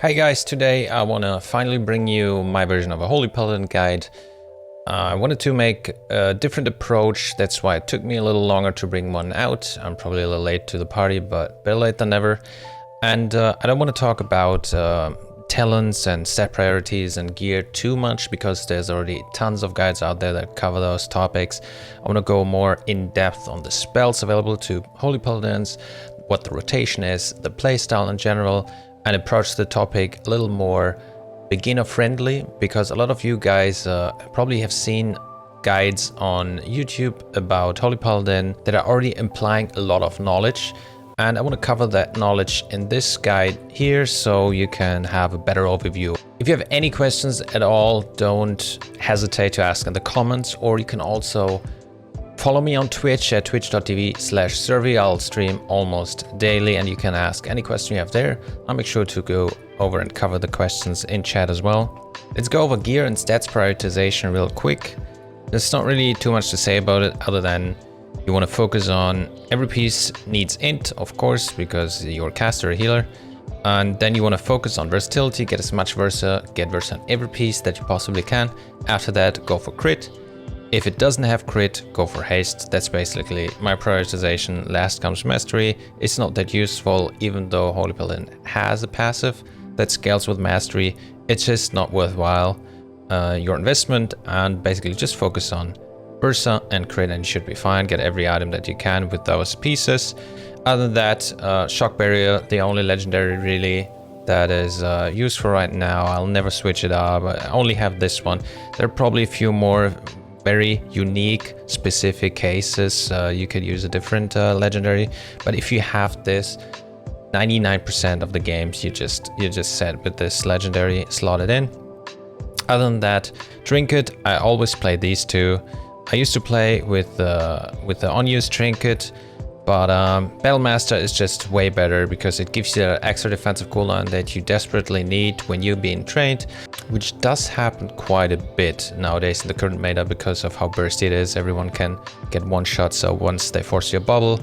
Hi guys, today I want to finally bring you my version of a Holy Paladin guide. I wanted to make a different approach, that's why it took me a little longer to bring one out. I'm probably a little late to the party, but better late than never. And I don't want to talk about talents and set priorities and gear too much because there's already tons of guides out there that cover those topics. I want to go more in depth on the spells available to Holy Paladins, what the rotation is, the playstyle in general, and approach the topic a little more beginner friendly, because a lot of you guys probably have seen guides on YouTube about Holy Paladin that are already implying a lot of knowledge, and I want to cover that knowledge in this guide here so you can have a better overview. If you have any questions at all, don't hesitate to ask in the comments, or you can also follow me on Twitch at twitch.tv/Survey. I'll stream almost daily and you can ask any question you have there. I'll make sure to go over and cover the questions in chat as well. Let's go over gear and stats prioritization real quick. There's not really too much to say about it other than you want to focus on every piece needs int, of course, because you're a caster or healer. And then you want to focus on versatility, get as much get versa on every piece that you possibly can. After that, go for crit. If it doesn't have crit, go for haste. That's basically my prioritization. Last comes mastery. It's not that useful, even though Holy Paladin has a passive that scales with mastery. It's just not worthwhile your investment, and basically just focus on Bursa and crit and you should be fine. Get every item that you can with those pieces. Other than that, shock barrier, the only legendary really that is useful right now. I'll never switch it up. I only have this one. There are probably a few more very unique specific cases you could use a different legendary, but if you have this, 99% of the games you just set with this legendary slotted in. Other than that, Trinket, I always play these two. I used to play with the unused Trinket, but Battlemaster is just way better because it gives you an extra defensive cooldown that you desperately need when you're being trained, which does happen quite a bit nowadays in the current meta because of how bursty it is. Everyone can get one shot, so once they force your bubble,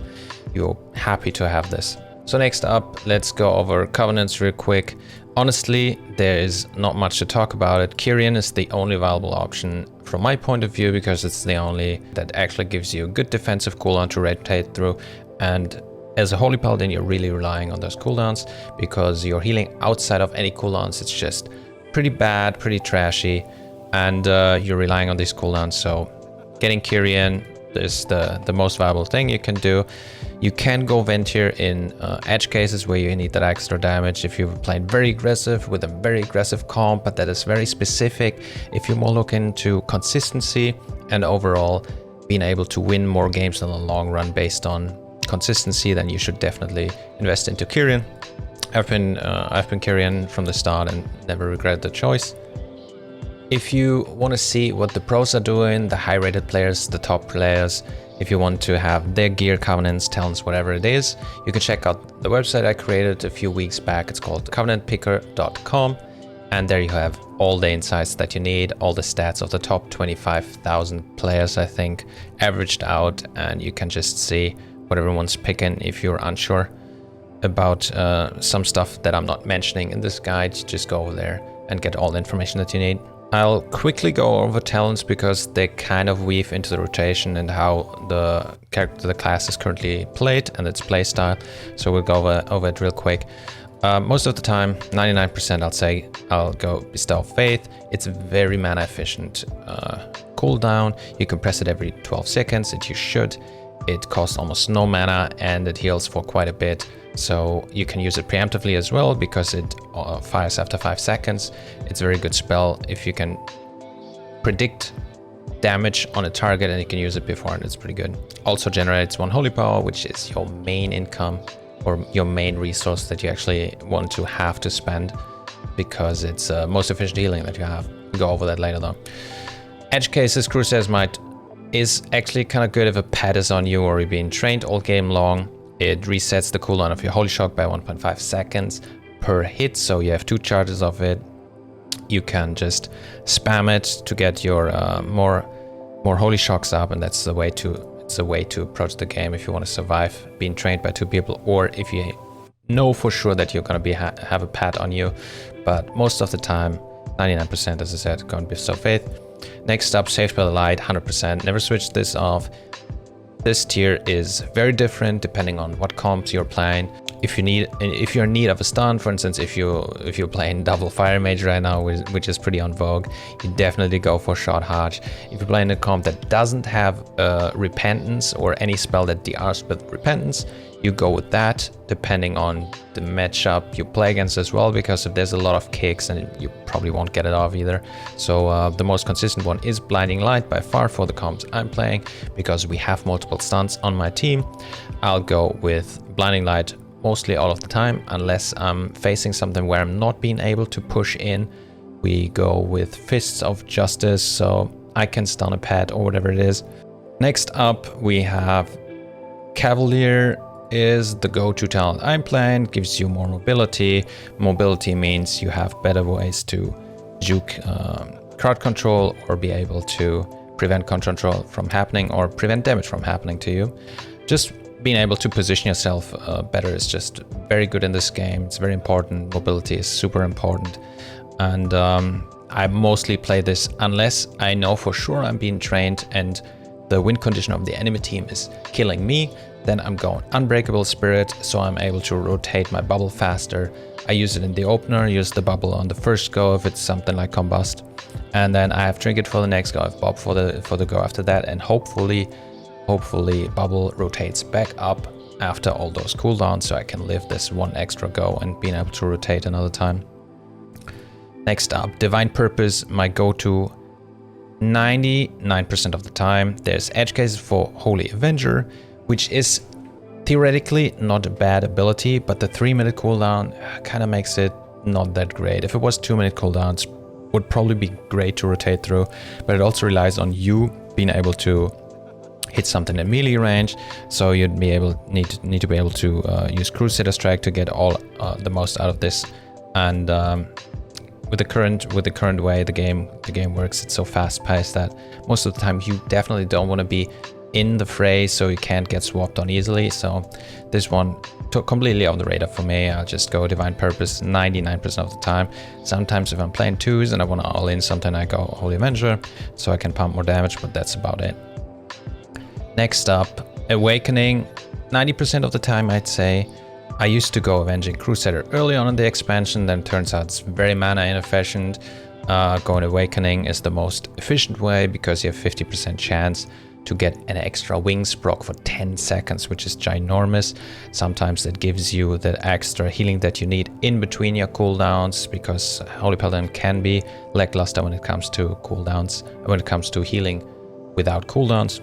you're happy to have this. So next up, let's go over Covenants real quick. Honestly, there is not much to talk about it. Kyrian is the only viable option from my point of view because it's the only that actually gives you a good defensive cooldown to rotate through. And as a Holy Paladin, you're really relying on those cooldowns because you're healing outside of any cooldowns. It's just pretty bad, pretty trashy, and you're relying on these cooldowns. So getting Kyrian is the most viable thing you can do. You can go Ventir in edge cases where you need that extra damage if you're playing very aggressive with a very aggressive comp, but that is very specific. If you're more looking to consistency and overall being able to win more games in the long run based on consistency, then you should definitely invest into Kyrian. I've been Kyrian from the start and never regret the choice. If you want to see what the pros are doing, the high rated players, the top players, if you want to have their gear, covenants, talents, whatever it is, you can check out the website I created a few weeks back. It's called covenantpicker.com, and there you have all the insights that you need, all the stats of the top 25,000 players, I think, averaged out, and you can just see what everyone's picking. If you're unsure about some stuff that I'm not mentioning in this guide, just go over there and get all the information that you need. I'll quickly go over talents because they kind of weave into the rotation and how the character, the class is currently played and its playstyle. So we'll go over it real quick. Most of the time, 99% I'll say, I'll go Bestow of Faith. It's very mana efficient cooldown. You can press it every 12 seconds, you should. It costs almost no mana and it heals for quite a bit. So you can use it preemptively as well because it fires after 5 seconds. It's a very good spell if you can predict damage on a target and you can use it before, and it's pretty good. Also generates 1 holy power, which is your main income or your main resource that you actually want to have to spend because it's most efficient healing that you have. We'll go over that later though. Edge cases, Crusader's Might is actually kind of good if a pet is on you or you're being trained all game long. It resets the cooldown of your Holy Shock by 1.5 seconds per hit, so you have 2 charges of it. You can just spam it to get your more Holy Shocks up, and that's the way to approach the game if you want to survive being trained by 2 people, or if you know for sure that you're gonna be have a pet on you, but most of the time, 99%, as I said, going to be Bestow Faith. Next up, Saved by the Light, 100%. Never switch this off. This tier is very different depending on what comps you're playing. If you're in need of a stun, for instance, if you're playing double Fire Mage right now, which is pretty on vogue, you definitely go for Shot Harsh. If you're playing a comp that doesn't have Repentance or any spell that DRs with Repentance, you go with that, depending on the matchup you play against as well, because if there's a lot of kicks, and you probably won't get it off either. So the most consistent one is Blinding Light by far for the comps I'm playing, because we have multiple stuns on my team. I'll go with Blinding Light mostly all of the time, unless I'm facing something where I'm not being able to push in. We go with Fists of Justice, so I can stun a pet or whatever it is. Next up, we have Cavalier. Is the go-to talent I'm playing, gives you more mobility. Mobility means you have better ways to juke crowd control, or be able to prevent control from happening, or prevent damage from happening to you. Just being able to position yourself better is just very good in this game. It's very important. Mobility is super important, and I mostly play this unless I know for sure I'm being trained and the win condition of the enemy team is killing me. Then I'm going Unbreakable Spirit, so I'm able to rotate my bubble faster. I use it in the opener, use the bubble on the first go if it's something like Combust. And then I have Trinket for the next go, I have Bob for the go after that, and hopefully bubble rotates back up after all those cooldowns, so I can live this one extra go and being able to rotate another time. Next up, Divine Purpose, my go-to 99% of the time. There's edge cases for Holy Avenger, which is theoretically not a bad ability, but the 3-minute cooldown kind of makes it not that great. If it was 2-minute cooldowns, would probably be great to rotate through, but it also relies on you being able to hit something in melee range, so you'd be need to be able to use Crusader Strike to get all the most out of this. And with the current way the game works, it's so fast paced that most of the time you definitely don't want to be in the fray, so you can't get swapped on easily. So this one took completely off the radar for me. I'll just go Divine Purpose 99% of the time. Sometimes if I'm playing twos and I want to all in something, I go Holy Avenger so I can pump more damage, but that's about it. Next up, Awakening. 90% of the time, I'd say. I used to go Avenging Crusader early on in the expansion, then turns out it's very mana inefficient. Going Awakening is the most efficient way, because you have 50% chance to get an extra wings proc for 10 seconds, which is ginormous. Sometimes that gives you the extra healing that you need in between your cooldowns, because Holy Paladin can be lackluster when it comes to cooldowns, when it comes to healing without cooldowns.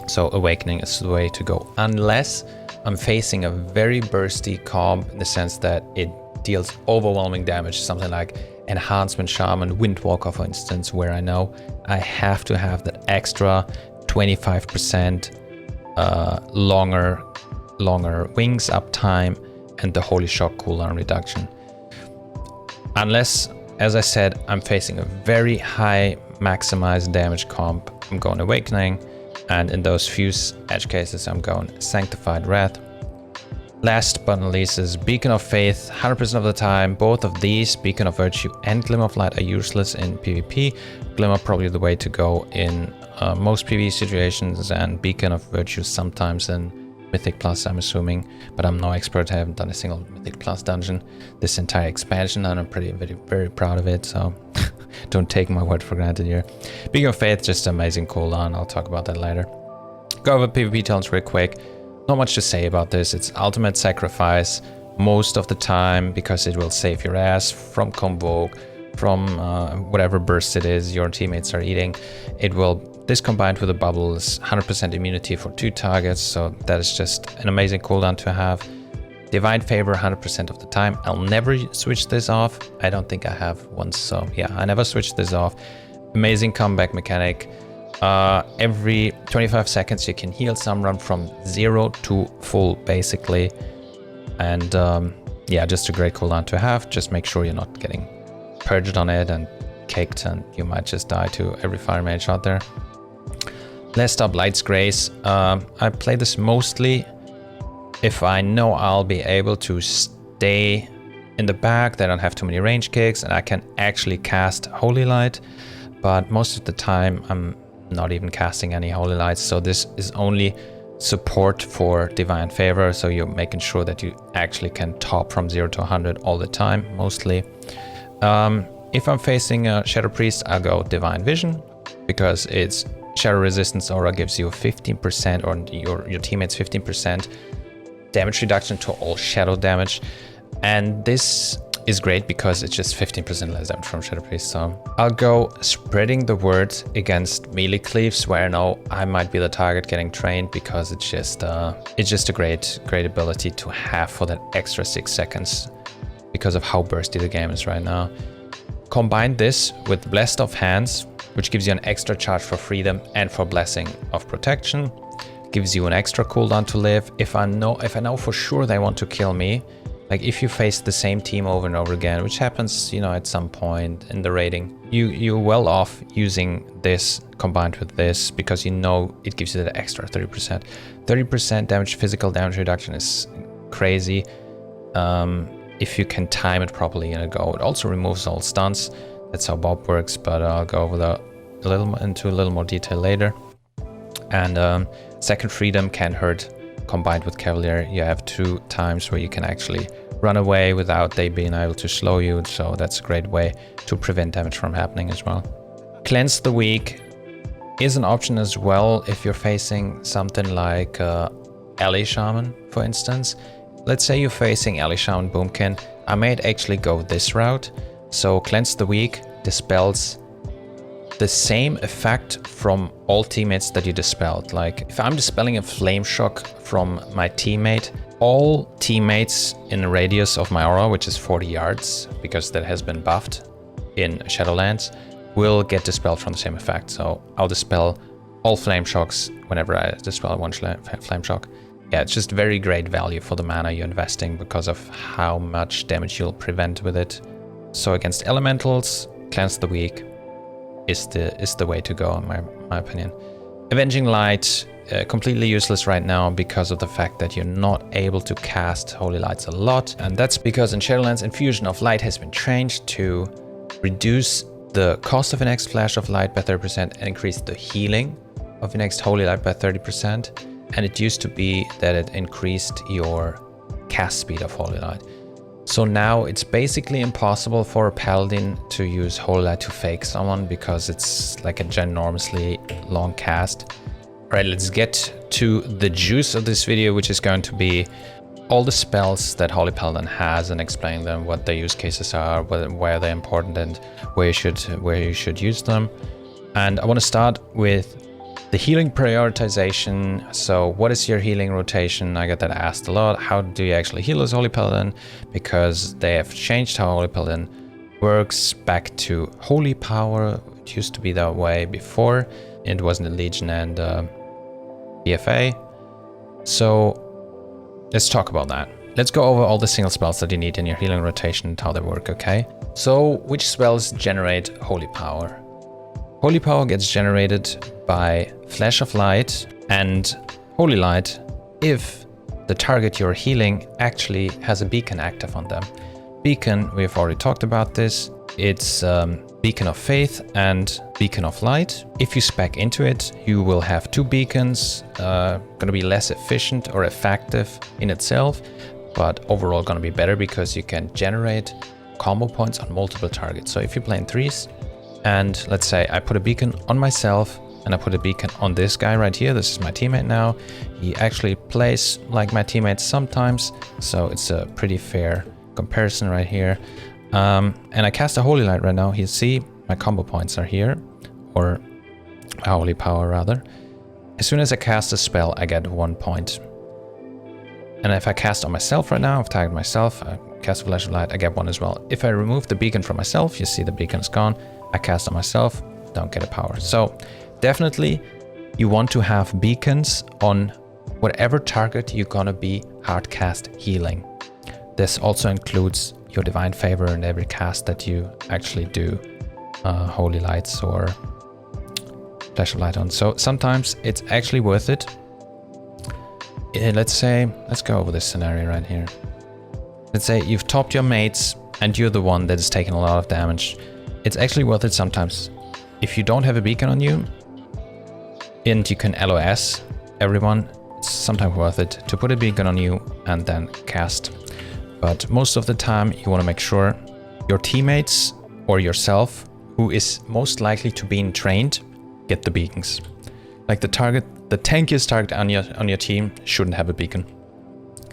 So Awakening is the way to go, unless I'm facing a very bursty comp in the sense that it deals overwhelming damage, something like Enhancement Shaman, Windwalker for instance, where I know I have to have that extra 25% longer wings up time and the Holy Shock cooldown reduction. Unless, as I said, I'm facing a very high maximized damage comp, I'm going Awakening, and in those few edge cases I'm going Sanctified Wrath. Last but not least is Beacon of Faith. 100% of the time, both of these, Beacon of Virtue and Glimmer of Light, are useless in PvP. Glimmer probably the way to go in most PvE situations, and Beacon of Virtue sometimes in Mythic Plus, I'm assuming, but I'm no expert. I haven't done a single Mythic Plus dungeon this entire expansion, and I'm very proud of it, so don't take my word for granted here. Beacon of Faith, just amazing cooldown. I'll talk about that later. Go over PvP talents real quick. Not much to say about this. It's ultimate sacrifice most of the time, because it will save your ass from Convoke, from whatever burst it is your teammates are eating. It will, this combined with the bubble, is 100% immunity for 2 targets, so that is just an amazing cooldown to have. Divine Favor 100% of the time. I'll never switch this off. I don't think I have once, so yeah, I never switched this off. Amazing comeback mechanic. Every 25 seconds you can heal someone from 0 to full basically, and yeah, just a great cooldown to have. Just make sure you're not getting purged on it and caked, and you might just die to every fire mage out there. Last up, Light's Grace. I play this mostly If I know I'll be able to stay in the back, then I don't have too many range kicks and I can actually cast Holy Light. But most of the time I'm not even casting any Holy Lights, so this is only support for Divine Favor, so you're making sure that you actually can top from 0 to 100 all the time, mostly. If I'm facing a Shadow Priest, I'll go Divine Vision, because its Shadow Resistance aura gives you 15%, or your teammates 15% damage reduction to all shadow damage. And this is great because it's just 15% less damage from Shadow Priest. So I'll go Spreading the Word against melee cleaves, where I know I might be the target getting trained, because it's just a great ability to have for that extra 6 seconds because of how bursty the game is right now. Combine this with Blessed of Hands, which gives you an extra charge for freedom and for Blessing of Protection. Gives you an extra cooldown to live. If I know for sure they want to kill me, like if you face the same team over and over again, which happens, you know, at some point in the raiding, you're well off using this combined with this, because you know it gives you that extra 30%. 30% damage, physical damage reduction is crazy. If you can time it properly in a go. It also removes all stuns. That's how Bob works, but I'll go over into a little more detail later. And Second Freedom can hurt. Combined with Cavalier, you have 2 times where you can actually run away without they being able to slow you, so that's a great way to prevent damage from happening as well. Cleanse the Weak is an option as well if you're facing something like Alley Shaman, for instance. Let's say you're facing Alley Shaman Boomkin. I might actually go this route. So Cleanse the Weak dispels the same effect from all teammates that you dispelled. Like if I'm dispelling a Flame Shock from my teammate, all teammates in a radius of my aura, which is 40 yards, because that has been buffed in Shadowlands, will get dispelled from the same effect. So I'll dispel all Flame Shocks whenever I dispel one Flame Shock. Yeah, it's just very great value for the mana you're investing because of how much damage you'll prevent with it. So against elementals, Cleanse the Weak is the way to go, in my opinion. Avenging Light, completely useless right now because of the fact that you're not able to cast Holy Lights a lot. And that's because in Shadowlands, Infusion of Light has been changed to reduce the cost of your next Flash of Light by 30% and increase the healing of your next Holy Light by 30%. And it used to be that it increased your cast speed of Holy Light. So now it's basically impossible for a Paladin to use Holy Light to fake someone, because it's like a ginormously long cast. Alright, let's get to the juice of this video, which is going to be all the spells that Holy Paladin has and explain them, what their use cases are, why they're important, and where you should use them. And I want to start with the healing prioritization. So what is your healing rotation? I get that asked a lot. How do you actually heal as Holy Paladin? Because they have changed how Holy Paladin works back to Holy Power. It used to be that way before. It wasn't in Legion and BFA. So let's talk about that. Let's go over all the single spells that you need in your healing rotation and how they work, okay? So which spells generate Holy Power? Holy Power gets generated by Flash of Light and Holy Light if the target you're healing actually has a beacon active on them. Beacon, we've already talked about this. It's Beacon of Faith and Beacon of Light. If you spec into it, you will have 2 beacons. Gonna be less efficient or effective in itself, but overall gonna be better because you can generate combo points on multiple targets. So if you play in 3s, and let's say I put a beacon on myself and I put a beacon on this guy right here. This is my teammate now. He actually plays like my teammates sometimes, so it's a pretty fair comparison right here. And I cast a Holy Light right now. You see my combo points are here, or Holy Power rather. As soon as I cast a spell, I get 1 point. And if I cast on myself right now, I've tagged myself, I cast a Flash of Light, I get 1 as well. If I remove the beacon from myself, you see the beacon is gone. I cast on myself, don't get a power. So definitely you want to have beacons on whatever target you're gonna be hard cast healing. This also includes your Divine Favor and every cast that you actually do Holy Lights or Flash of Light on. So sometimes it's actually worth it let's go over this scenario right here. Let's say you've topped your mates and you're the one that is taking a lot of damage. It's actually worth it sometimes. If you don't have a beacon on you and you can LOS everyone, it's sometimes worth it to put a beacon on you and then cast. But most of the time you want to make sure your teammates or yourself, who is most likely to be trained, get the beacons. Like the tankiest target on your team shouldn't have a beacon.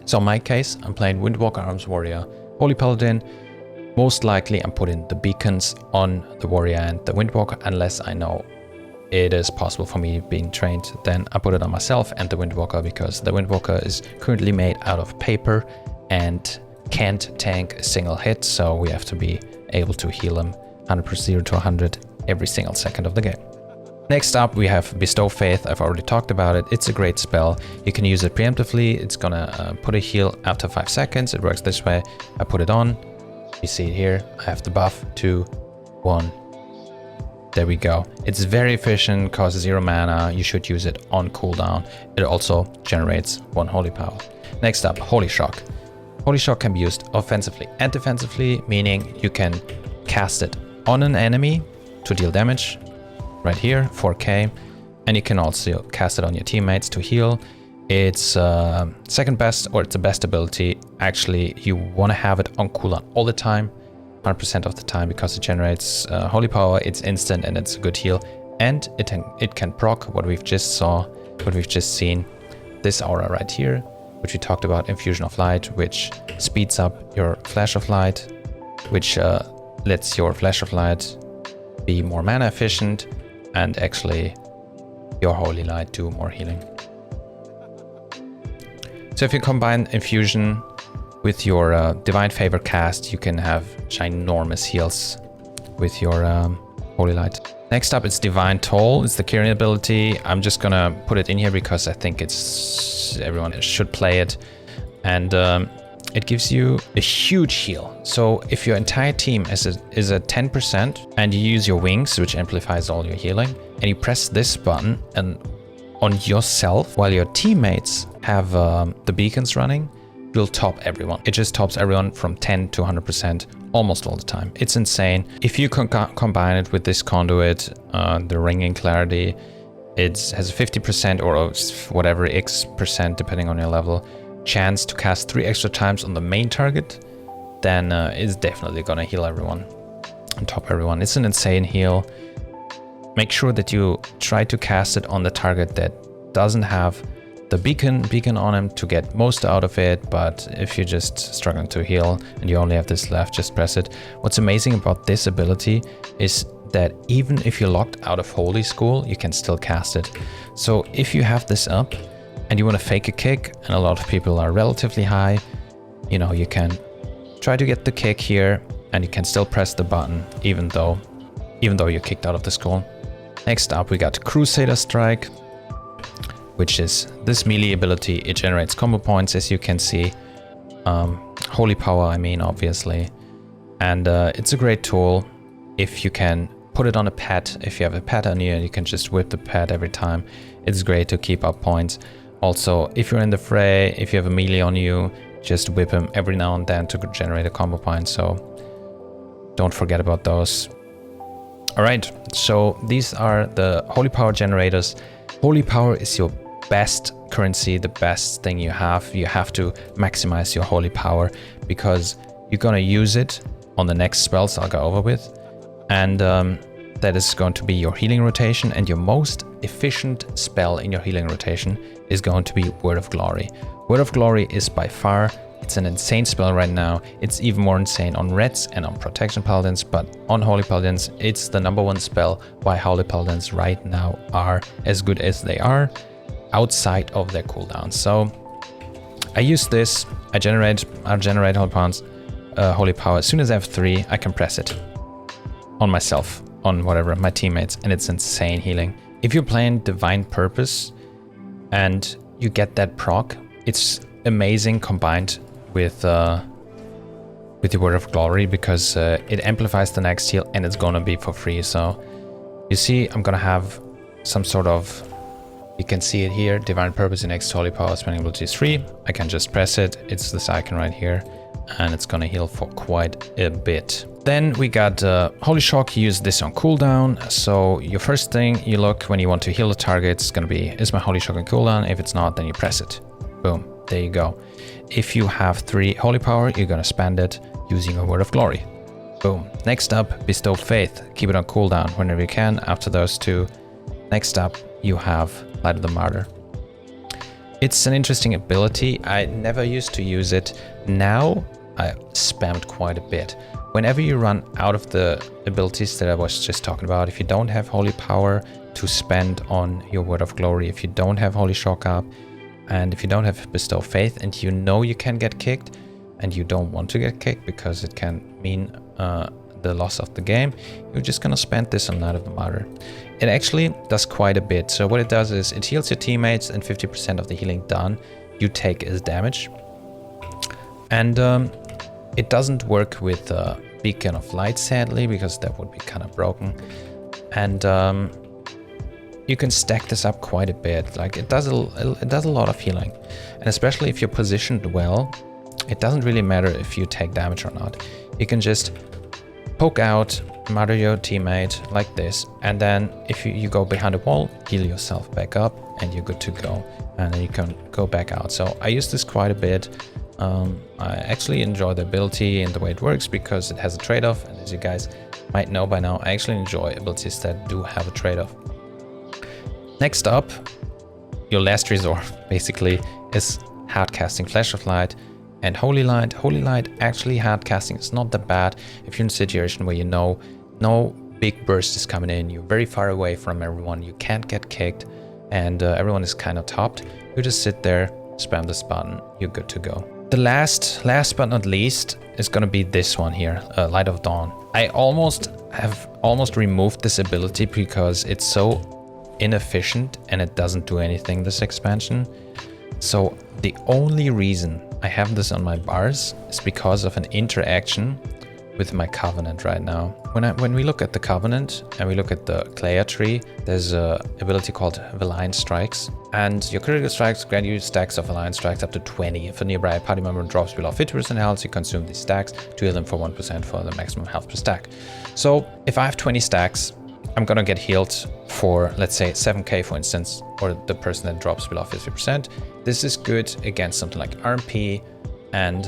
So in my case, I'm playing Windwalker Arms Warrior, Holy Paladin. Most likely I'm putting the beacons on the Warrior and the Windwalker unless I know it is possible for me being trained. Then I put it on myself and the Windwalker because the Windwalker is currently made out of paper and can't tank a single hit. So we have to be able to heal him 100% 0 to 100 every single second of the game. Next up, we have Bestow Faith. I've already talked about it. It's a great spell. You can use it preemptively. It's gonna put a heal after 5 seconds. It works this way. I put it on. You see it here. I have the buff. 2, 1. There we go. It's very efficient, costs 0 mana. You should use it on cooldown. It also generates 1 holy power. Next up, Holy Shock. Holy Shock can be used offensively and defensively, meaning you can cast it on an enemy to deal damage. Right here, 4k, and you can also cast it on your teammates to heal. It's second best, or it's the best ability. Actually, you want to have it on cooldown all the time, 100% of the time, because it generates holy power. It's instant and it's a good heal, and it can proc what we've just seen, this aura right here, which we talked about, Infusion of Light, which speeds up your Flash of Light, which lets your Flash of Light be more mana efficient. And actually your Holy Light do more healing. So if you combine Infusion with your Divine Favor cast, you can have ginormous heals with your Holy Light. Next up, it's Divine Toll. It's the Kyrian ability. I'm just gonna put it in here because I think everyone should play it. And it gives you a huge heal. So if your entire team is at 10% and you use your wings, which amplifies all your healing, and you press this button and on yourself while your teammates have the beacons running, you'll top everyone. It just tops everyone from 10 to 100% almost all the time. It's insane. If you combine it with this conduit, the ringing clarity, it has a 50% or whatever X% depending on your level chance to cast 3 extra times on the main target, then it's definitely gonna heal everyone and top everyone. It's an insane heal. Make sure that you try to cast it on the target that doesn't have the beacon on him to get most out of it. But if you're just struggling to heal and you only have this left, just press it. What's amazing about this ability is that even if you're locked out of Holy School, you can still cast it. So if you have this up and you want to fake a kick, and a lot of people are relatively high, you know, you can try to get the kick here and you can still press the button even though you're kicked out of the school. Next up, we got Crusader Strike, which is this melee ability. It generates combo points, as you can see. Holy power, I mean, obviously. And it's a great tool if you can put it on a pet. If you have a pet on you and you can just whip the pet every time, it's great to keep up points. Also, if you're in the fray, if you have a melee on you, just whip him every now and then to generate a combo point. So don't forget about those. All right, so these are the holy power generators. Holy power is your best currency, the best thing you have. You have to maximize your holy power because you're gonna use it on the next spells I'll go over with. And that is going to be your healing rotation, and your most efficient spell in your healing rotation is going to be Word of Glory. Word of Glory is by far, it's an insane spell right now. It's even more insane on Reds and on Protection Paladins, but on Holy Paladins, it's the #1 spell why Holy Paladins right now are as good as they are outside of their cooldown. So I use this, I generate Holy Power. As soon as I have 3, I can press it on myself, on whatever, my teammates, and it's insane healing. If you're playing Divine Purpose and you get that proc, it's amazing combined with the Word of Glory because it amplifies the next heal and it's gonna be for free. So you see, I'm gonna have some sort of You can see it here, Divine Purpose in Next Holy Power spending ability is free. I can just press it, it's this icon right here, and it's gonna heal for quite a bit. Then we got Holy Shock. You use this on cooldown. So your first thing you look when you want to heal the target, it's gonna be, is my Holy Shock on cooldown? If it's not, then you press it. Boom, there you go. If you have 3 Holy Power, you're gonna spend it using a Word of Glory. Boom. Next up, Bestow Faith. Keep it on cooldown whenever you can after those 2. Next up, you have Light of the Martyr. It's an interesting ability. I never used to use it. Now I spammed quite a bit. Whenever you run out of the abilities that I was just talking about, if you don't have Holy Power to spend on your Word of Glory, if you don't have Holy Shock up, and if you don't have Bestow Faith, and you know you can get kicked, and you don't want to get kicked because it can mean the loss of the game, you're just gonna spend this on Light of the Martyr. It actually does quite a bit. So what it does is it heals your teammates, and 50% of the healing done you take as damage. And it doesn't work with Beacon of Light, sadly, because that would be kind of broken. And you can stack this up quite a bit. Like it does a lot of healing, and especially if you're positioned well, it doesn't really matter if you take damage or not. You can just poke out, murder your teammate like this, and then if you go behind a wall, heal yourself back up, and you're good to go. And then you can go back out. So I use this quite a bit. I actually enjoy the ability and the way it works because it has a trade-off, and as you guys might know by now, I actually enjoy abilities that do have a trade-off. Next up, your last resort basically is hardcasting Flash of Light and Holy Light. Holy Light actually hardcasting is not that bad if you're in a situation where you know no big burst is coming in, you're very far away from everyone, you can't get kicked, and everyone is kind of topped. You just sit there, spam this button, you're good to go. The last but not least is gonna be this one here, Light of Dawn. I have almost removed this ability because it's so inefficient and it doesn't do anything this expansion. So the only reason I have this on my bars is because of an interaction with my Covenant right now. When we look at the Covenant and we look at the Claya tree, there's a ability called Valiant Strikes, and your critical strikes grant you stacks of Valiant Strikes up to 20. If a nearby party member drops below 50% health, you consume these stacks to heal them for 1% for the maximum health per stack. So if I have 20 stacks, I'm gonna get healed for, let's say, 7k for instance, or the person that drops below 50%. This is good against something like RMP and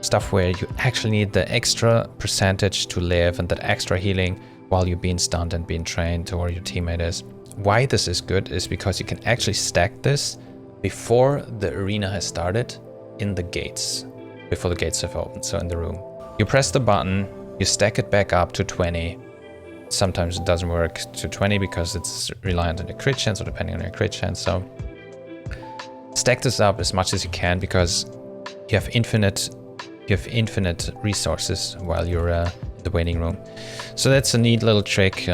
stuff where you actually need the extra percentage to live and that extra healing while you're being stunned and being trained, or your teammate is. Why this is good is because you can actually stack this before the arena has started in the gates, before the gates have opened, so in the room. You press the button, you stack it back up to 20. Sometimes it doesn't work to 20 because it's reliant on your crit chance or depending on your crit chance. So stack this up as much as you can because you have infinite resources while you're in the waiting room. So that's a neat little trick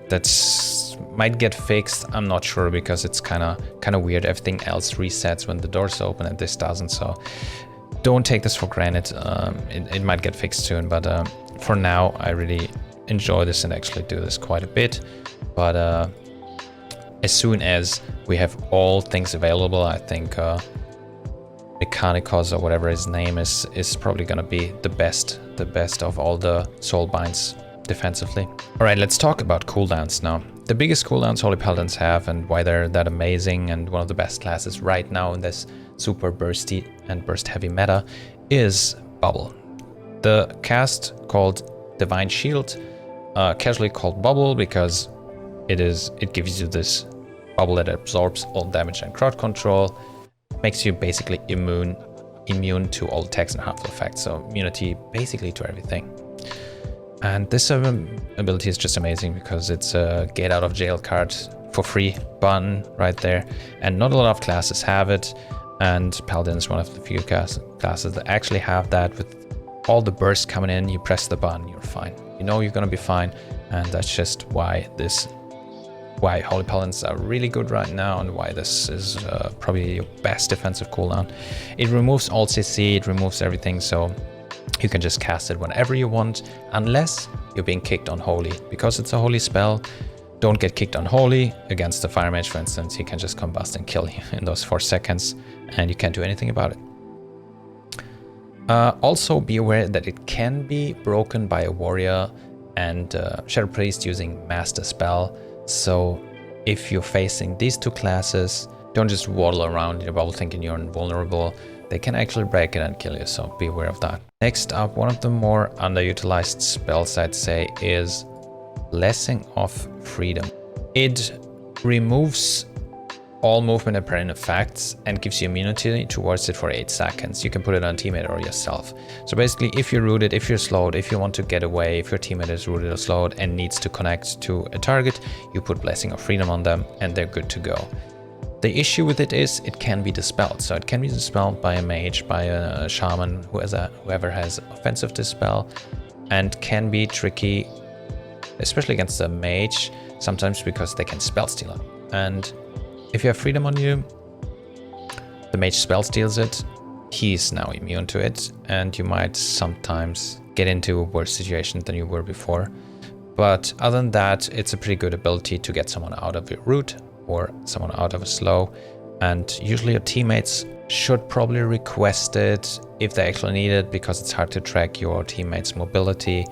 that's might get fixed. I'm not sure because it's kind of weird. Everything else resets when the doors open and this doesn't. So don't take this for granted. It might get fixed soon, but for now I really enjoy this and actually do this quite a bit. But as soon as we have all things available, I think Mechanicos or whatever his name is probably gonna be the best of all the soul binds defensively. All right, let's talk about cooldowns now. The biggest cooldowns Holy Paladins have and why they're that amazing and one of the best classes right now in this super bursty and burst heavy meta is Bubble. The cast called Divine Shield, casually called Bubble because it gives you this bubble that absorbs all damage and crowd control, makes you basically immune to all attacks and harmful effects, so immunity basically to everything. And this ability is just amazing because it's a get out of jail card for free button right there, and not a lot of classes have it, and Paladin is one of the few classes that actually have that. With all the bursts coming in, you press the button, you're fine. You know you're gonna be fine, and that's just why Holy Paladins are really good right now and why this is probably your best defensive cooldown. It removes all CC, it removes everything, so you can just cast it whenever you want, unless you're being kicked on Holy. Because it's a Holy spell, Don't get kicked unholy. Against the Fire Mage, for instance, he can just combust and kill you in those 4 seconds, and you can't do anything about it. Also be aware that it can be broken by a warrior and Shadow Priest using Master Spell. So if you're facing these 2 classes, don't just waddle around in your bubble thinking you're invulnerable. They can actually break it and kill you, so be aware of that. Next up, one of the more underutilized spells, I'd say, is Blessing of Freedom. It removes all movement and parrying effects and gives you immunity towards it for 8 seconds. You can put it on a teammate or yourself. So basically, if you're rooted, if you're slowed, if you want to get away, if your teammate is rooted or slowed and needs to connect to a target, you put Blessing of Freedom on them and they're good to go. The issue with it is it can be dispelled. So it can be dispelled by a mage, by a shaman, whoever has offensive dispel, and can be tricky, especially against a mage, sometimes because they can spell steal it. And if you have freedom on you, the mage spell steals it, he's now immune to it, and you might sometimes get into a worse situation than you were before. But other than that, it's a pretty good ability to get someone out of your root or someone out of a slow, and usually your teammates should probably request it if they actually need it, because it's hard to track your teammates' mobility.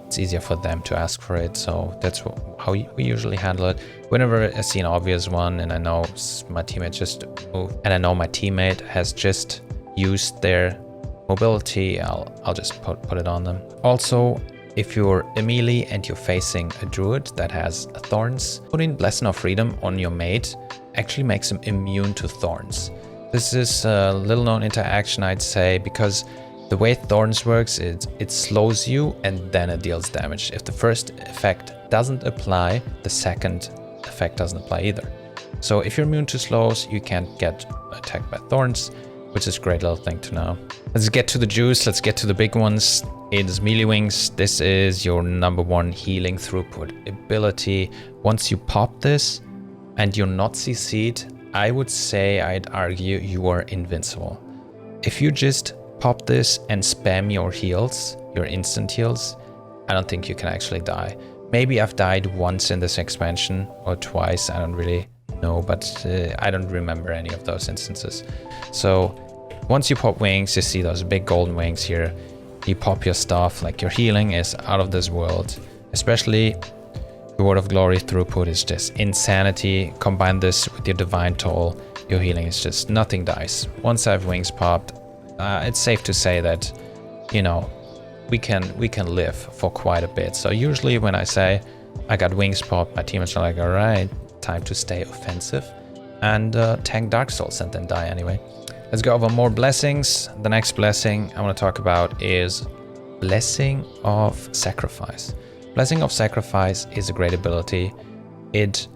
It's easier for them to ask for it, so that's how we usually handle it. Whenever I see an obvious one and I know my teammate just moved, and I know my teammate has just used their mobility, I'll just put it on them. Also, if you're a melee and you're facing a druid that has thorns, putting Blessing of Freedom on your mate actually makes him immune to thorns. This is a little known interaction, I'd say, because the way thorns works is it slows you and then it deals damage. If the first effect doesn't apply, the second effect doesn't apply either. So if you're immune to slows, you can't get attacked by thorns, which is a great little thing to know. Let's get to the juice, let's get to the big ones. It is Melee Wings. This is your #1 healing throughput ability. Once you pop this and you're not CC'd, I'd argue you are invincible. If you just pop this and spam your heals, your instant heals, I don't think you can actually die. Maybe I've died once in this expansion or twice, I don't really know, but I don't remember any of those instances. So once you pop wings, you see those big golden wings here. You pop your stuff, like your healing is out of this world. Especially the Word of Glory throughput is just insanity. Combine this with your Divine Toll, your healing is just nothing dies. Once I have wings popped, it's safe to say that, you know, we can live for quite a bit. So usually when I say I got wings popped, my teammates are like, all right, time to stay offensive and tank Dark Souls and then die anyway. Let's go over more blessings. The next blessing I want to talk about is Blessing of Sacrifice. Blessing of Sacrifice is a great ability. It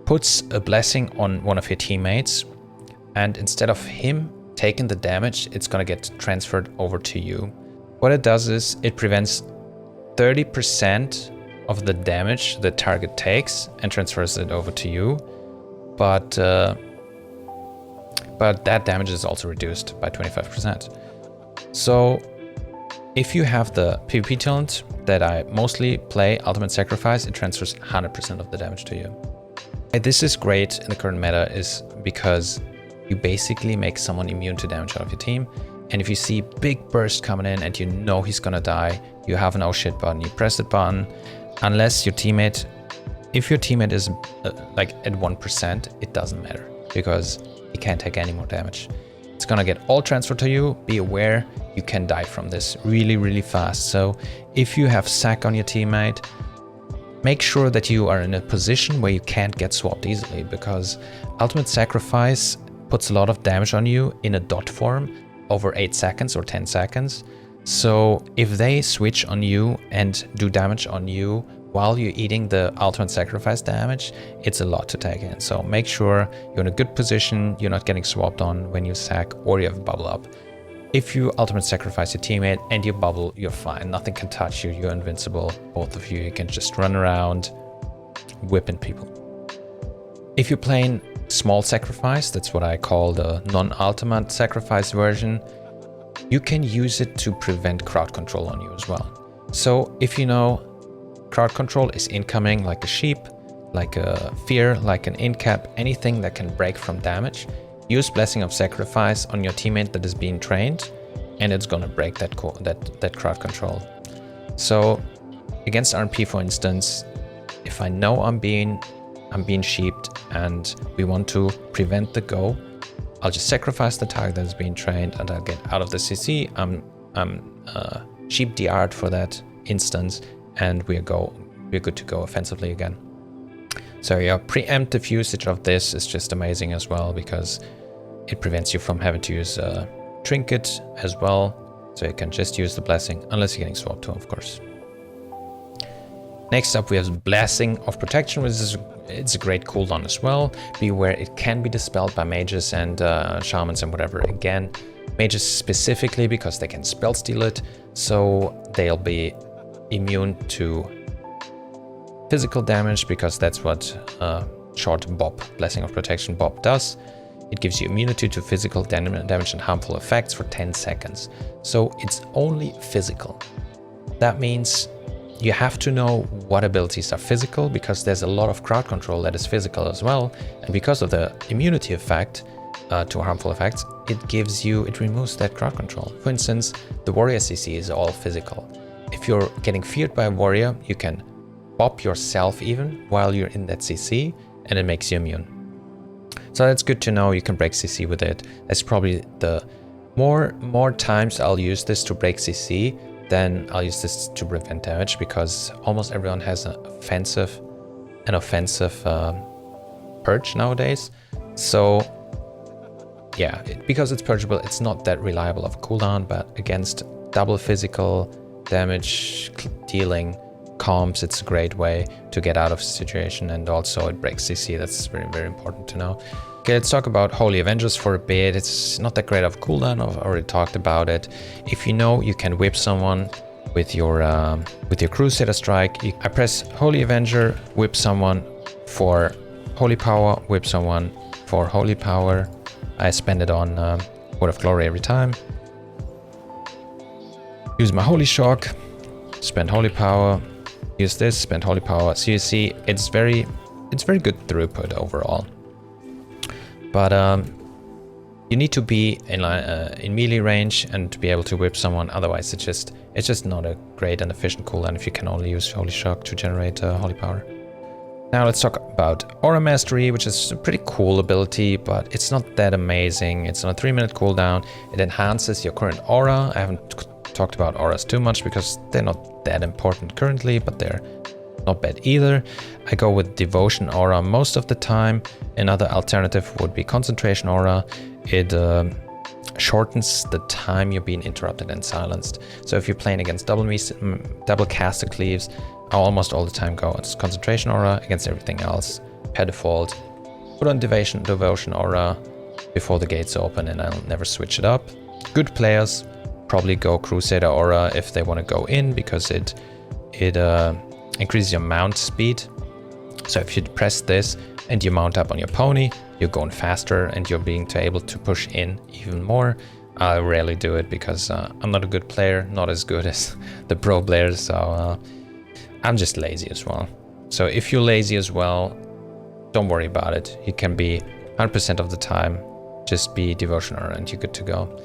puts a blessing on one of your teammates, and instead of him taking the damage, it's going to get transferred over to you. What it does is it prevents 30% of the damage the target takes and transfers it over to you. But that damage is also reduced by 25%. So if you have the PvP talent that I mostly play, Ultimate Sacrifice, it transfers 100% of the damage to you. This is great in the current meta is because you basically make someone immune to damage out of your team. And if you see big burst coming in and you know he's gonna die, you have an oh shit button, you press the button. Unless your teammate, if your teammate is like at 1%, it doesn't matter because he can't take any more damage. It's gonna get all transferred to you. Be aware, you can die from this really, really fast. So if you have sack on your teammate, make sure that you are in a position where you can't get swapped easily, because Ultimate Sacrifice puts a lot of damage on you in a dot form over 8 seconds or 10 seconds. So if they switch on you and do damage on you while you're eating the Ultimate Sacrifice damage, it's a lot to take in. So make sure you're in a good position, you're not getting swapped on when you sack or you have a bubble up. If you Ultimate Sacrifice your teammate and you bubble, you're fine. Nothing can touch you, you're invincible. Both of you can just run around whipping people. If you're playing Small Sacrifice, that's what I call the non-Ultimate Sacrifice version, you can use it to prevent crowd control on you as well. So if you know crowd control is incoming like a sheep, like a fear, like an incap, anything that can break from damage, use Blessing of Sacrifice on your teammate that is being trained, and it's gonna break that crowd control. So against RP, for instance, if I know I'm being sheeped and we want to prevent the go, I'll just sacrifice the target that is being trained and I'll get out of the CC. I'm sheep DR'd for that instance, and we're good to go offensively again. So yeah, preemptive usage of this is just amazing as well, because it prevents you from having to use Trinket as well. So you can just use the Blessing, unless you're getting swapped to, of course. Next up we have Blessing of Protection, which is it's a great cooldown as well. Beware, it can be dispelled by mages and shamans and whatever. Again, mages specifically because they can spell steal it, so they'll be immune to physical damage, because that's what short BOP, Blessing of Protection BOP, does. It gives you immunity to physical damage and harmful effects for 10 seconds. So it's only physical. That means you have to know what abilities are physical, because there's a lot of crowd control that is physical as well. And because of the immunity effect to harmful effects, it removes that crowd control. For instance, the warrior CC is all physical. If you're getting feared by a warrior, you can BOP yourself even while you're in that CC, and it makes you immune. So that's good to know. You can break CC with it. That's probably the more times I'll use this to break CC than I'll use this to prevent damage, because almost everyone has an offensive purge nowadays. So yeah, because it's purgeable, it's not that reliable of a cooldown, but against double physical damage dealing comps, it's a great way to get out of the situation, and also it breaks CC. That's very, very important to know. Okay, let's talk about Holy Avengers for a bit. It's not that great of a cooldown. I've already talked about it. If you know you can whip someone with your Crusader Strike, I press Holy Avenger, whip someone for Holy Power, whip someone for Holy Power. I spend it on Word of Glory every time. Use my Holy Shock, spend Holy Power. Use this, spend Holy Power. So you see, it's very good throughput overall. But you need to be in melee range and to be able to whip someone. Otherwise, it's just not a great and efficient cooldown if you can only use Holy Shock to generate Holy Power. Now let's talk about Aura Mastery, which is a pretty cool ability, but it's not that amazing. It's on a 3-minute cooldown. It enhances your current aura. I haven't talked about auras too much because they're not that important currently, but they're not bad either. I go with Devotion Aura most of the time. Another alternative would be Concentration Aura. It shortens the time you're being interrupted and silenced. So if you're playing against double caster cleaves, I almost all the time go on Concentration Aura against everything else. Per default, put on Devotion Aura before the gates open, and I'll never switch it up. Good players probably go Crusader Aura if they want to go in, because it increases your mount speed. So if you press this and you mount up on your pony, you're going faster and you're being able to push in even more. I rarely do it because I'm not a good player, not as good as the pro players, so I'm just lazy as well. So if you're lazy as well, don't worry about it. You can be 100% of the time, just be Devotion Aura and you're good to go.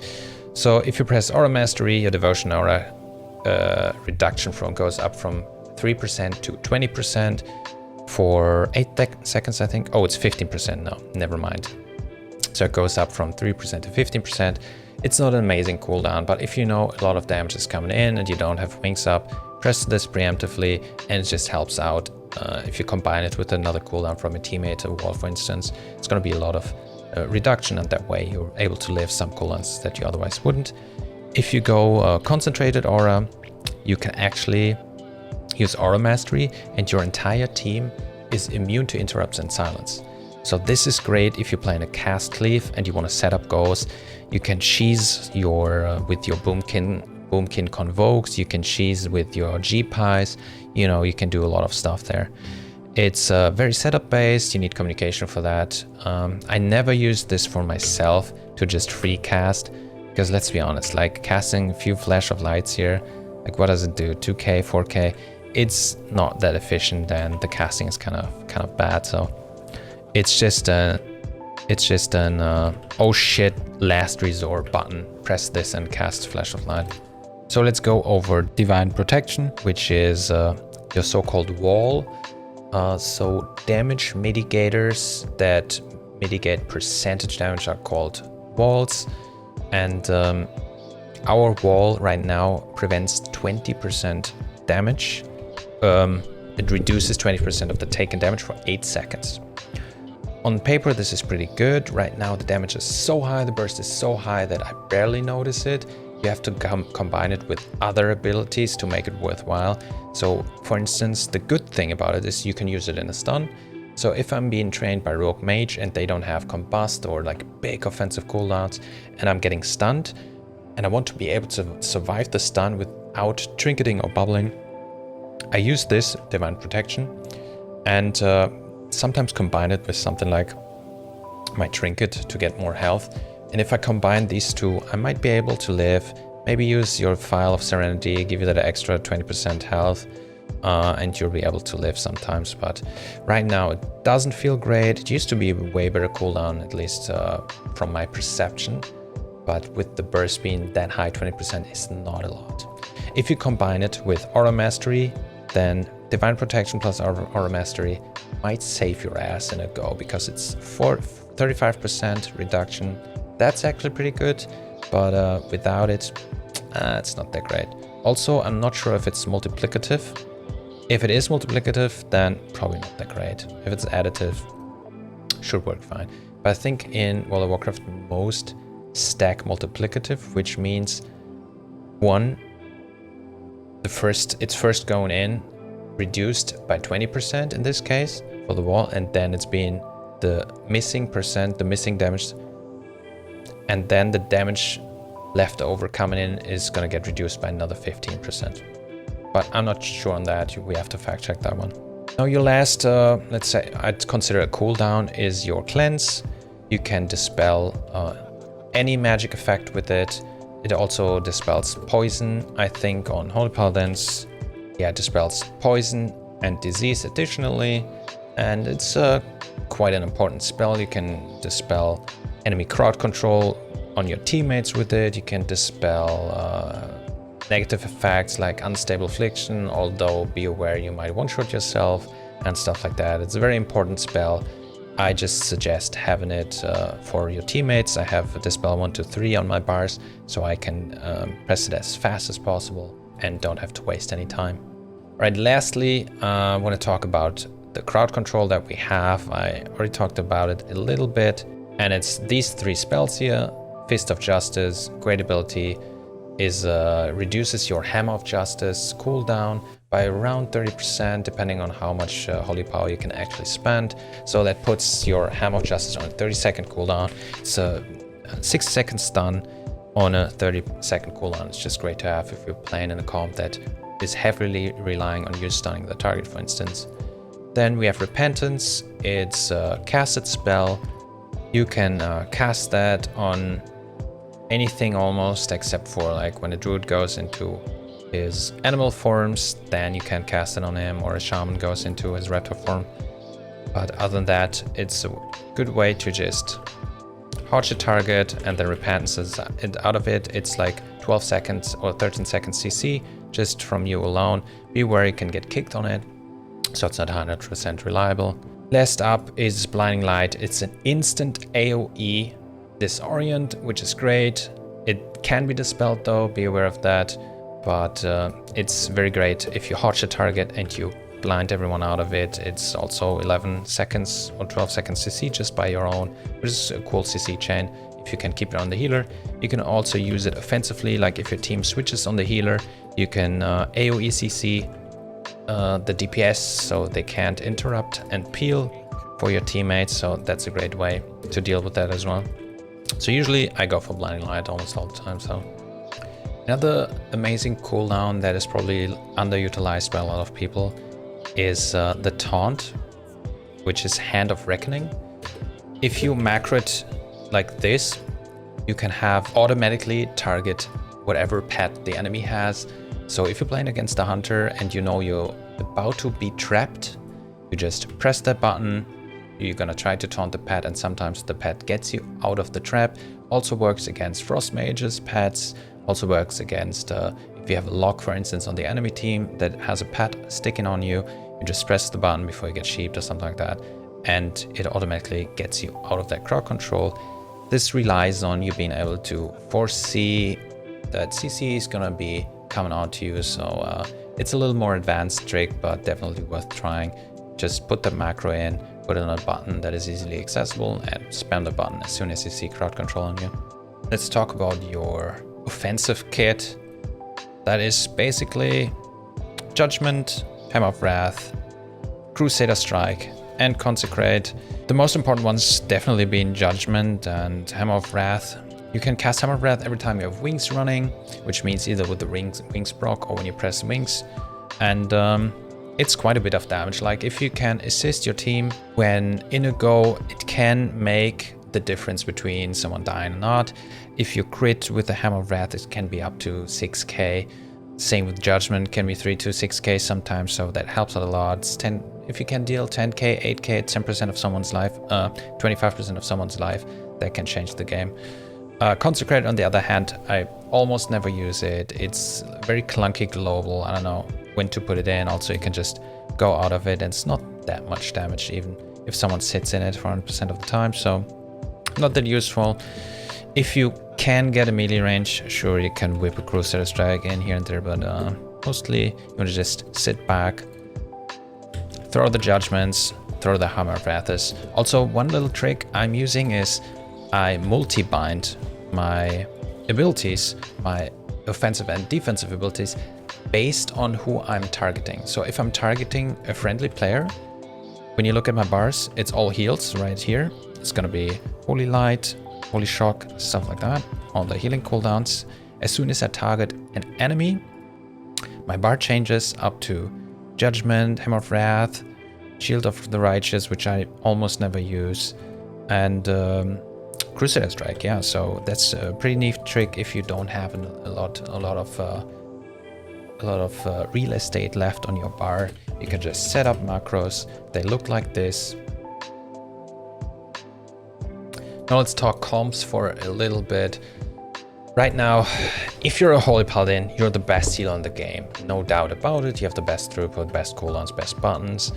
So if you press Aura Mastery, your Devotion Aura reduction goes up from 3% to 20% for 8 seconds, I think. Oh, it's 15% now, never mind. So it goes up from 3% to 15%. It's not an amazing cooldown, but if you know a lot of damage is coming in and you don't have wings up, press this preemptively and it just helps out. If you combine it with another cooldown from a teammate, a wall for instance, it's going to be a lot of reduction, and that way you're able to live some cooldowns that you otherwise wouldn't. If you go Concentrated Aura, you can actually use Aura Mastery and your entire team is immune to interrupts and silence. So this is great if you're playing a cast cleave and you want to set up goals. You can cheese with your Boomkin Convokes, you can cheese with your G-Pies, you can do a lot of stuff there. It's very setup based, you need communication for that. I never use this for myself to just free cast, because let's be honest, like casting a few flash of lights here, like what does it do? 2k, 4k? it's not that efficient and the casting is kind of bad. So it's just an oh shit last resort button. Press this and cast Flash of Light. So let's go over Divine Protection, which is your so-called wall. So damage mitigators that mitigate percentage damage are called walls, and our wall right now prevents 20% damage. It reduces 20% of the taken damage for 8 seconds. On paper this is pretty good. Right now the damage is so high, the burst is so high that I barely notice it. You have to combine it with other abilities to make it worthwhile. So for instance, the good thing about it is you can use it in a stun. So if I'm being trained by Rogue Mage and they don't have Combust or like big offensive cooldowns and I'm getting stunned and I want to be able to survive the stun without trinketing or bubbling, I use this Divine Protection and sometimes combine it with something like my Trinket to get more health. And if I combine these two, I might be able to live, maybe use your Vial of Serenity, give you that extra 20% health, and you'll be able to live sometimes. But right now it doesn't feel great. It used to be a way better cooldown, at least from my perception. But with the burst being that high, 20% is not a lot. If you combine it with Aura Mastery, then Divine Protection plus Aura Mastery might save your ass in a go, because it's for 35% reduction. That's actually pretty good, but without it, it's not that great. Also, I'm not sure if it's multiplicative. If it is multiplicative, then probably not that great. If it's additive, should work fine. But I think in World of Warcraft, most stack multiplicative, which means one, it's first going in, reduced by 20% in this case for the wall, and then it's being the missing percent, the missing damage, and then the damage left over coming in is going to get reduced by another 15%. But I'm not sure on that. We have to fact check that one. Now your last, let's say I'd consider a cooldown, is your cleanse. You can dispel any magic effect with it. It also dispels poison, I think, on Holy Paladins. Yeah, it dispels poison and disease additionally. And it's quite an important spell. You can dispel enemy crowd control on your teammates with it. You can dispel negative effects like unstable affliction, although be aware you might one-shot yourself and stuff like that. It's a very important spell. I just suggest having it for your teammates. I have dispel 1 to 3 on my bars, so I can press it as fast as possible and don't have to waste any time. All right, lastly, I want to talk about the crowd control that we have. I already talked about it a little bit, and it's these 3 spells here. Fist of Justice, great ability, is reduces your Hammer of Justice cooldown by around 30%, depending on how much holy power you can actually spend. So that puts your Hammer of Justice on a 30-second cooldown. It's a 6-second stun on a 30-second cooldown. It's just great to have if you're playing in a comp that is heavily relying on you stunning the target, for instance. Then we have Repentance. It's a casted spell. You can cast that on anything almost, except for like when a druid goes into his animal forms, then you can cast it on him, or a shaman goes into his reptile form. But other than that, it's a good way to just hodge a target and then Repentance is out of it. It's like 12 seconds or 13 seconds CC just from you alone. Be aware you can get kicked on it, so it's not 100% reliable. Last up is Blinding Light. It's an instant AoE disorient, which is great. It can be dispelled though, be aware of that. But it's very great if you hodge a target and you blind everyone out of it. It's also 11 seconds or 12 seconds CC just by your own, which is a cool CC chain if you can keep it on the healer. You can also use it offensively, like if your team switches on the healer, you can AoE CC the DPS so they can't interrupt and peel for your teammates. So that's a great way to deal with that as well. So usually I go for Blinding Light almost all the time. So another amazing cooldown that is probably underutilized by a lot of people is the Taunt, which is Hand of Reckoning. If you macro it like this, you can have automatically target whatever pet the enemy has. So if you're playing against a hunter and you know you're about to be trapped, you just press that button, you're gonna try to taunt the pet, and sometimes the pet gets you out of the trap. Also works against frost mages, pets, also works against if you have a lock, for instance, on the enemy team that has a pet sticking on you, you just press the button before you get sheeped or something like that, and it automatically gets you out of that crowd control. This relies on you being able to foresee that CC is gonna be coming on to you, so it's a little more advanced trick, but definitely worth trying. Just put the macro in, put it on a button that is easily accessible, and spam the button as soon as you see crowd control on you. Let's talk about your offensive kit. That is basically Judgment, Hammer of Wrath, Crusader Strike, and Consecrate. The most important ones definitely being Judgment and Hammer of Wrath. You can cast Hammer of Wrath every time you have wings running, which means either with the wings proc or when you press wings. And it's quite a bit of damage. Like if you can assist your team when in a go, it can make the difference between someone dying or not. If you crit with the Hammer of Wrath, it can be up to 6k. Same with Judgment, can be 3 to 6k sometimes, so that helps out a lot. It's 10, if you can deal 10k, 8k, 10% of someone's life, 25% of someone's life, that can change the game. Consecrate, on the other hand, I almost never use it. It's very clunky global. I don't know when to put it in. Also, you can just go out of it, and it's not that much damage, even if someone sits in it for 100% of the time. So, not that useful. If you can get a melee range, sure, you can whip a Crusader Strike in here and there, but mostly you want to just sit back, throw the Judgments, throw the Hammer of Wrath. Also, one little trick I'm using is I multi-bind my abilities, my offensive and defensive abilities, based on who I'm targeting. So if I'm targeting a friendly player, when you look at my bars, it's all heals right here. It's gonna be Holy Light, Holy Shock, stuff like that, all the healing cooldowns. As soon as I target an enemy, my bar changes up to Judgment, Hammer of Wrath, Shield of the Righteous, which I almost never use, and Crusader Strike. Yeah, so that's a pretty neat trick if you don't have a lot of real estate left on your bar. You can just set up macros. They look like this. Now let's talk comps for a little bit. Right now, if you're a Holy Paladin, you're the best healer in the game. No doubt about it. You have the best throughput, best cooldowns, best buttons.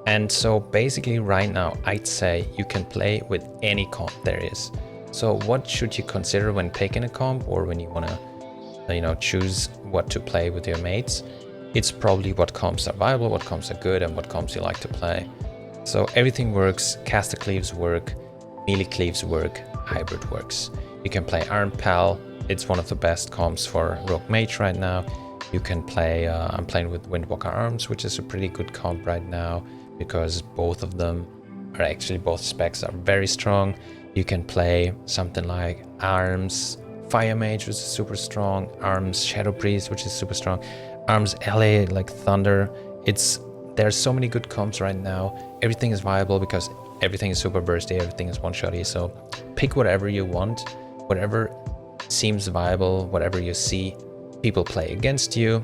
And so basically right now, I'd say you can play with any comp there is. So what should you consider when picking a comp, or when you want to, choose what to play with your mates? It's probably what comps are viable, what comps are good, and what comps you like to play. So everything works. Caster cleaves work, melee cleaves work, hybrid works. You can play Iron Pal. It's one of the best comps for Rogue Mage right now. You can play, I'm playing with Windwalker Arms, which is a pretty good comp right now, because both of them are actually, both specs are very strong. You can play something like Arms Fire Mage, which is super strong, Arms Shadow Priest, which is super strong, Arms LA like Thunder. There's so many good comps right now. Everything is viable because everything is super bursty, everything is one-shotty. So pick whatever you want, whatever seems viable, whatever you see people play against you,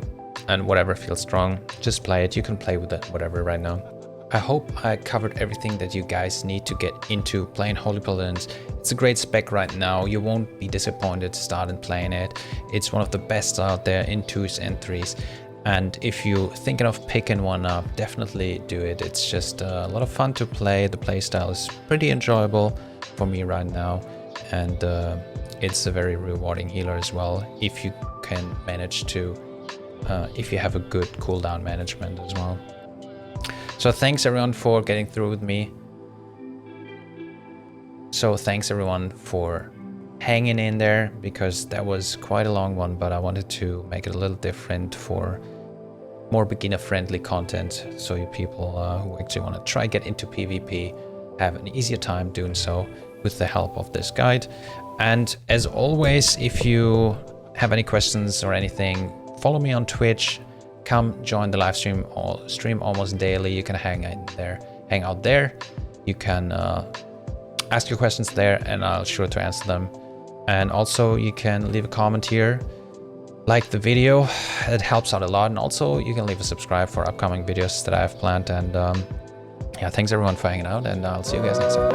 and whatever feels strong, just play it. You can play with it, whatever right now. I hope I covered everything that you guys need to get into playing Holy Paladins. It's a great spec right now. You won't be disappointed starting playing it. It's one of the best out there in 2s and 3s. And if you're thinking of picking one up, definitely do it. It's just a lot of fun to play. The playstyle is pretty enjoyable for me right now. And it's a very rewarding healer as well, if you can manage to, if you have a good cooldown management as well. So thanks everyone for getting through with me. So thanks everyone for hanging in there, because that was quite a long one, but I wanted to make it a little different for more beginner-friendly content, so you people who actually want to try get into PvP have an easier time doing so with the help of this guide. And as always, if you have any questions or anything, follow me on Twitch. Come join the live stream, or stream almost daily. You can hang out there. You can ask your questions there, and I'll sure to answer them. And also you can leave a comment here. like the video. It helps out a lot. And also you can leave a subscribe for upcoming videos that I have planned. And yeah, thanks everyone for hanging out, and I'll see you guys next time.